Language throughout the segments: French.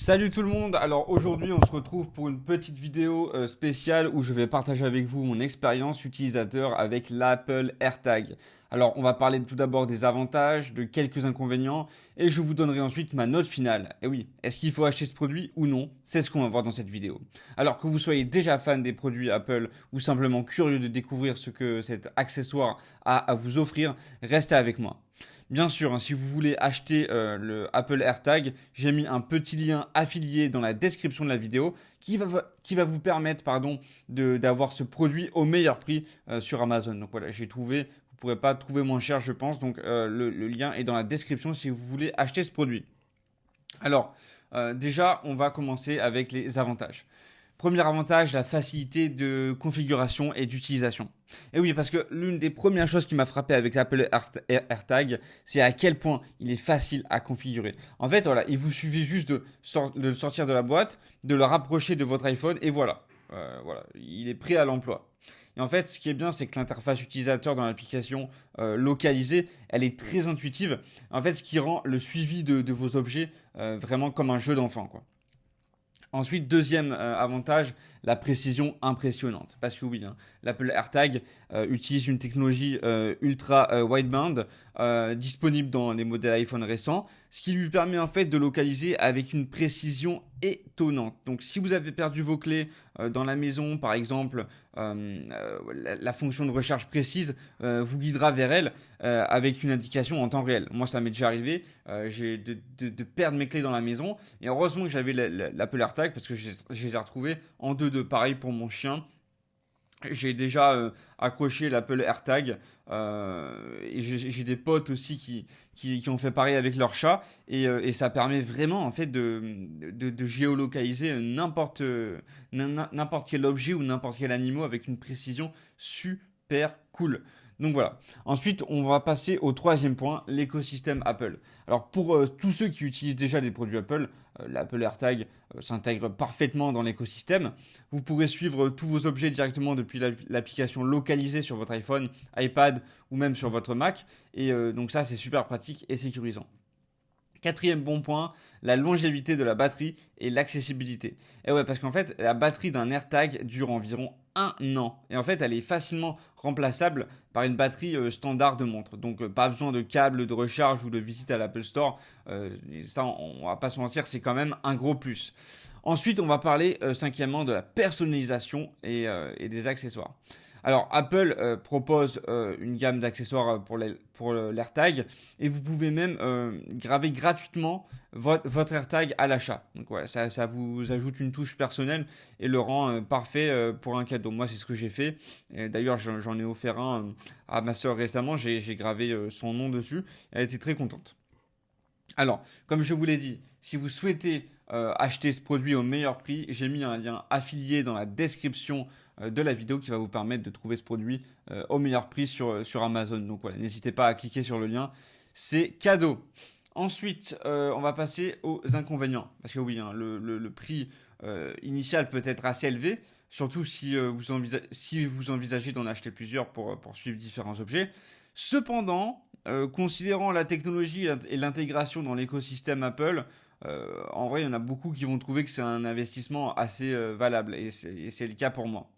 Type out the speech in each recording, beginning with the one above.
Salut tout le monde, alors aujourd'hui on se retrouve pour une petite vidéo spéciale où je vais partager avec vous mon expérience utilisateur avec l'Apple AirTag. Alors on va parler tout d'abord des avantages, de quelques inconvénients et je vous donnerai ensuite ma note finale. Et oui, est-ce qu'il faut acheter ce produit ou non? C'est ce qu'on va voir dans cette vidéo. Alors que vous soyez déjà fan des produits Apple ou simplement curieux de découvrir ce que cet accessoire a à vous offrir, restez avec moi. Bien sûr, si vous voulez acheter le Apple AirTag, j'ai mis un petit lien affilié dans la description de la vidéo qui va vous permettre d'avoir ce produit au meilleur prix sur Amazon. Donc voilà, j'ai trouvé, vous ne pourrez pas trouver moins cher je pense, donc le lien est dans la description si vous voulez acheter ce produit. Alors, déjà, on va commencer avec les avantages. Premier avantage, la facilité de configuration et d'utilisation. Et oui, parce que l'une des premières choses qui m'a frappé avec l'Apple AirTag, c'est à quel point il est facile à configurer. En fait, voilà, il vous suffit juste de le sortir de la boîte, de le rapprocher de votre iPhone et voilà. Voilà, il est prêt à l'emploi. Et en fait, ce qui est bien, c'est que l'interface utilisateur dans l'application localisée, elle est très intuitive. En fait, ce qui rend le suivi de vos objets vraiment comme un jeu d'enfant, quoi. Ensuite, deuxième avantage, la précision impressionnante. Parce que oui, l'Apple AirTag utilise une technologie ultra wideband disponible dans les modèles iPhone récents, ce qui lui permet en fait de localiser avec une précision étonnante. Donc si vous avez perdu vos clés dans la maison, par exemple, la fonction de recherche précise vous guidera vers elle avec une indication en temps réel. Moi, ça m'est déjà arrivé, j'ai de perdre mes clés dans la maison et heureusement que j'avais l'Apple AirTag parce que je les ai retrouvées en 2-2. Pareil pour mon chien. J'ai déjà accroché l'Apple AirTag et j'ai des potes aussi qui ont fait pareil avec leur chat et ça permet vraiment en fait de géolocaliser n'importe quel objet ou n'importe quel animal avec une précision super cool. Donc voilà. Ensuite, on va passer au troisième point, l'écosystème Apple. Alors pour tous ceux qui utilisent déjà des produits Apple, l'Apple AirTag s'intègre parfaitement dans l'écosystème. Vous pourrez suivre tous vos objets directement depuis l'application localisée sur votre iPhone, iPad ou même sur votre Mac. Et donc ça, c'est super pratique et sécurisant. Quatrième bon point, la longévité de la batterie et l'accessibilité. Et ouais, parce qu'en fait, la batterie d'un AirTag dure environ 1 an. Et en fait, elle est facilement remplaçable par une batterie standard de montre. Donc, pas besoin de câble de recharge ou de visite à l'Apple Store. Ça, on va pas se mentir, c'est quand même un gros plus. Ensuite, on va parler cinquièmement de la personnalisation et des accessoires. Alors, Apple propose une gamme d'accessoires pour l'AirTag et vous pouvez même graver gratuitement votre AirTag à l'achat. Donc, ouais, ça vous ajoute une touche personnelle et le rend parfait pour un cadeau. Moi, c'est ce que j'ai fait. D'ailleurs, j'en ai offert un à ma soeur récemment. J'ai gravé son nom dessus. Elle était très contente. Alors, comme je vous l'ai dit, si vous souhaitez acheter ce produit au meilleur prix, j'ai mis un lien affilié dans la description de la vidéo qui va vous permettre de trouver ce produit au meilleur prix sur Amazon. Donc voilà, n'hésitez pas à cliquer sur le lien, c'est cadeau. Ensuite, on va passer aux inconvénients. Parce que oui, le prix initial peut être assez élevé, surtout si vous envisagez d'en acheter plusieurs pour suivre différents objets. Cependant, considérant la technologie et l'intégration dans l'écosystème Apple, en vrai, il y en a beaucoup qui vont trouver que c'est un investissement assez valable et c'est le cas pour moi.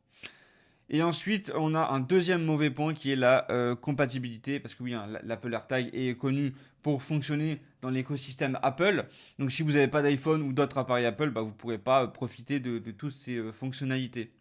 Et ensuite, on a un deuxième mauvais point qui est la compatibilité, parce que oui, l'Apple AirTag est connu pour fonctionner dans l'écosystème Apple. Donc si vous n'avez pas d'iPhone ou d'autres appareils Apple, vous ne pourrez pas profiter de toutes ces fonctionnalités.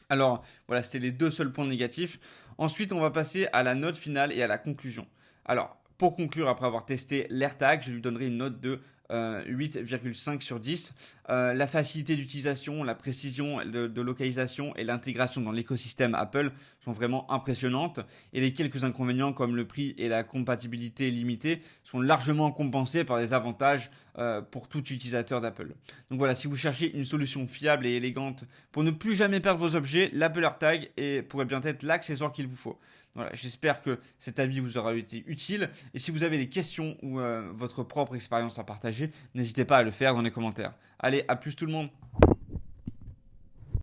Alors voilà, c'était les deux seuls points négatifs. Ensuite, on va passer à la note finale et à la conclusion. Alors, pour conclure, après avoir testé l'AirTag, je lui donnerai une note de 8,5 sur 10. La facilité d'utilisation, la précision de localisation et l'intégration dans l'écosystème Apple sont vraiment impressionnantes. Et les quelques inconvénients comme le prix et la compatibilité limitée sont largement compensés par les avantages pour tout utilisateur d'Apple. Donc voilà, si vous cherchez une solution fiable et élégante pour ne plus jamais perdre vos objets, l'Apple AirTag pourrait bien être l'accessoire qu'il vous faut. Voilà, j'espère que cet avis vous aura été utile. Et si vous avez des questions ou votre propre expérience à partager, n'hésitez pas à le faire dans les commentaires. Allez, à plus tout le monde!